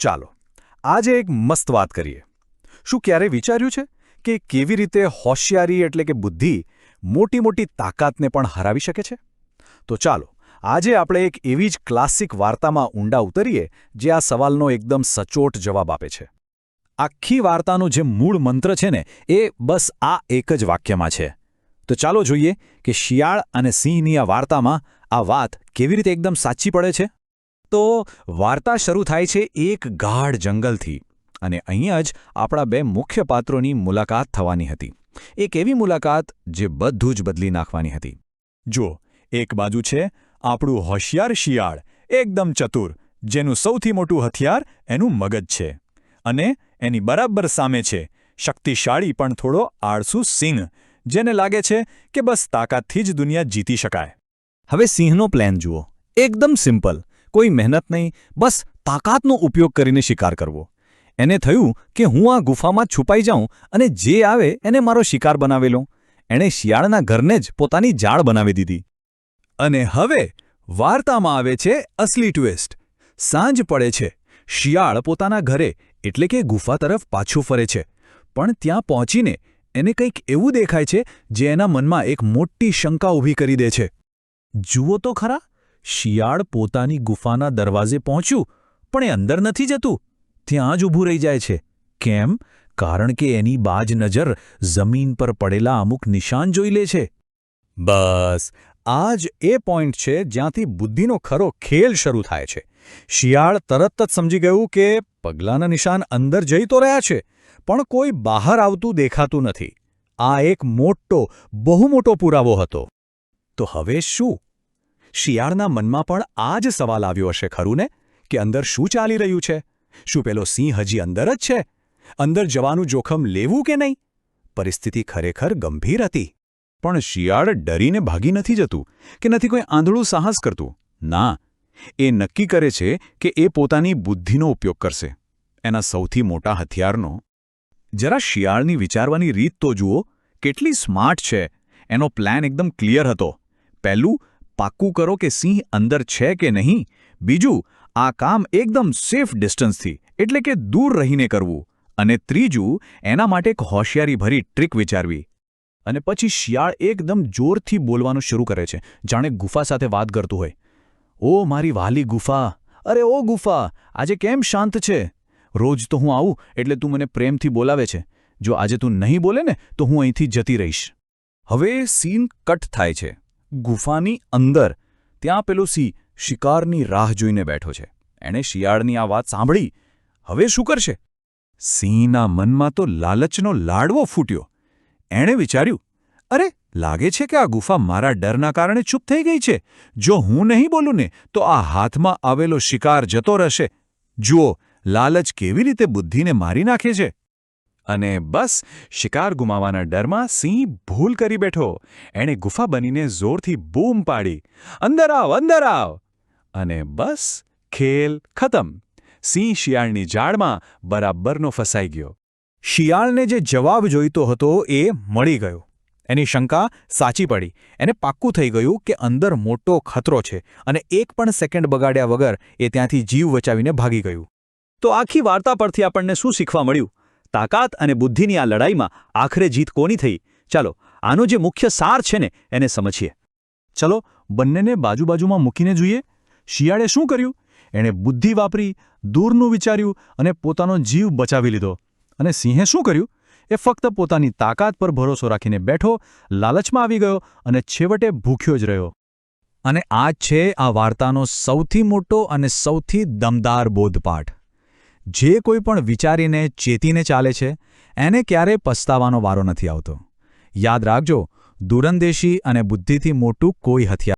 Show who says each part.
Speaker 1: ચાલો આજે એક મસ્ત વાત કરીએ. શું ક્યારે વિચાર્યું છે કે કેવી રીતે હોશિયારી એટલે કે બુદ્ધિ મોટી મોટી તાકાતને પણ હરાવી શકે છે? તો ચાલો આજે આપણે એક એવી જ ક્લાસિક વાર્તામાં ઊંડા ઉતરીએ જે આ સવાલનો એકદમ સચોટ જવાબ આપે છે. આખી વાર્તાનો જે મૂળ મંત્ર છે ને એ બસ આ એક જ વાક્યમાં છે. તો ચાલો જોઈએ કે શિયાળ અને સિંહની આ વાર્તામાં આ વાત કેવી રીતે એકદમ સાચી પડે છે. તો વાર્તા શરૂ થાય છે એક ગાઢ જંગલથી અને અહીંયા જ આપણા બે મુખ્ય પાત્રોની મુલાકાત થવાની હતી. એક એવી મુલાકાત જે બધું જ બદલી નાખવાની હતી. જો એક બાજુ છે આપણું હોશિયાર શિયાળ, એકદમ ચતુર, જેનું સૌથી મોટું હથિયાર એનું મગજ છે, અને એની બરાબર સામે છે શક્તિશાળી પણ થોડો આળસુ સિંહ, જેને લાગે છે કે બસ તાકાતથી જ દુનિયા જીતી શકાય. હવે સિંહનો પ્લાન જુઓ, એકદમ સિમ્પલ, કોઈ મહેનત નહીં, બસ તાકાતનો ઉપયોગ કરીને શિકાર કરવો. એને થયું કે હું આ ગુફામાં છુપાઈ જાઉં અને જે આવે એને મારો શિકાર બનાવી લઉં. એણે શિયાળના ઘરને જ પોતાની જાળ બનાવી દીધી. અને હવે વાર્તામાં આવે છે અસલી ટ્વિસ્ટ. સાંજ પડે છે, શિયાળ પોતાના ઘરે એટલે કે ગુફા તરફ પાછું ફરે છે, પણ ત્યાં પહોંચીને એને કંઈક એવું દેખાય છે જે એના મનમાં એક મોટી શંકા ઊભી કરી દે છે. જુઓ તો ખરા, શિયાળ પોતાની ગુફાના દરવાજે પહોંચ્યું પણ એ અંદર નથી જતું, ત્યાં જ ઊભું રહી જાય છે. કેમ? કારણ કે એની બાજ નજર જમીન પર પડેલા અમુક નિશાન જોઈ લે છે. બસ આ જ એ પોઈન્ટ છે જ્યાંથી બુદ્ધિનો ખરો ખેલ શરૂ થાય છે. શિયાળ તરત જ સમજી ગયું કે પગલાંના નિશાન અંદર જઈ તો રહ્યા છે, પણ કોઈ બહાર આવતું દેખાતું નથી. આ એક મોટો, બહુ મોટો પુરાવો હતો. તો હવે શું? શિયાળના મનમાં પણ આ જ સવાલ આવ્યો હશે ખરું ને, કે અંદર શું ચાલી રહ્યું છે? શું પેલો સિંહ હજી અંદર જ છે? અંદર જવાનું જોખમ લેવું કે નહીં? પરિસ્થિતિ ખરેખર ગંભીર હતી. પણ શિયાળ ડરીને ભાગી નથી જતું કે નથી કોઈ આંધળું સાહસ કરતું. ના, એ નક્કી કરે છે કે એ પોતાની બુદ્ધિનો ઉપયોગ કરશે, એના સૌથી મોટા હથિયારનો. જરા શિયાળની વિચારવાની રીત તો જુઓ, કેટલી સ્માર્ટ છે. એનો પ્લાન એકદમ ક્લિયર હતો. પહેલું, પાક્કું કરો કે સિંહ અંદર છે કે નહીં. બીજું, આ કામ એકદમ સેફ ડિસ્ટન્સથી એટલે કે દૂર રહીને કરવું. અને ત્રીજું, એના માટે એક હોશિયારીભરી ટ્રીક વિચારવી. અને પછી શિયાળ એકદમ જોરથી બોલવાનું શરૂ કરે છે, જાણે ગુફા સાથે વાત કરતું હોય. ઓ મારી વહાલી ગુફા, અરે ઓ ગુફા, આજે કેમ શાંત છે? રોજ તો હું આવું એટલે તું મને પ્રેમથી બોલાવે છે. જો આજે તું નહીં બોલે ને તો હું અહીંથી જતી રહીશ. હવે સીન કટ થાય છે. ગુફાની અંદર ત્યાં પેલો સિંહ શિકારની રાહ જોઈને બેઠો છે. એણે શિયાળની આ વાત સાંભળી. હવે શું કરશે? સિંહના મનમાં તો લાલચનો લાડવો ફૂટ્યો. એણે વિચાર્યું, અરે લાગે છે કે આ ગુફા મારા ડરના કારણે ચૂપ થઈ ગઈ છે. જો હું નહીં બોલું ને તો આ હાથમાં આવેલો શિકાર જતો રહેશે. જુઓ, લાલચ કેવી રીતે બુદ્ધિને મારી નાખે છે. અને બસ શિકાર ગુમાવાના ડરમાં સિંહ ભૂલ કરી બેઠો. એણે ગુફા બનીને જોરથી બૂમ પાડી, અંદર આવ, અંદર આવ! અને બસ ખેલ ખતમ. સિંહ શિયાળની જાળમાં બરાબરનો ફસાઈ ગયો. શિયાળને જે જવાબ જોઈતો હતો એ મળી ગયો. એની શંકા સાચી પડી. એને પાક્કું થઈ ગયું કે અંદર મોટો ખતરો છે, અને એક પણ સેકન્ડ બગાડ્યા વગર એ ત્યાંથી જીવ બચાવીને ભાગી ગયું. તો આખી વાર્તા પરથી આપણને શું શીખવા મળ્યું? તાકાત અને બુદ્ધિની આ લડાઈમાં આખરે જીત કોની થઈ? ચાલો આનો જે મુખ્ય સાર છે ને એને સમજીએ. ચલો બંનેને બાજુબાજુમાં મૂકીને જોઈએ. શિયાળે શું કર્યું? એણે બુદ્ધિ વાપરી, દૂરનું વિચાર્યું અને પોતાનો જીવ બચાવી લીધો. અને સિંહે શું કર્યું? એ ફક્ત પોતાની તાકાત પર ભરોસો રાખીને બેઠો, લાલચમાં આવી ગયો અને છેવટે ભૂખ્યો જ રહ્યો. અને આ છે આ વાર્તાનો સૌથી મોટો અને સૌથી દમદાર બોધપાઠ. જે કોઈ પણ વિચારીને ચેતીને ચાલે છે એને ક્યારેય પસ્તાવાનો વારો નથી આવતો. યાદ રાખજો, દૂરંદેશી અને બુદ્ધિથી મોટું કોઈ હથિયાર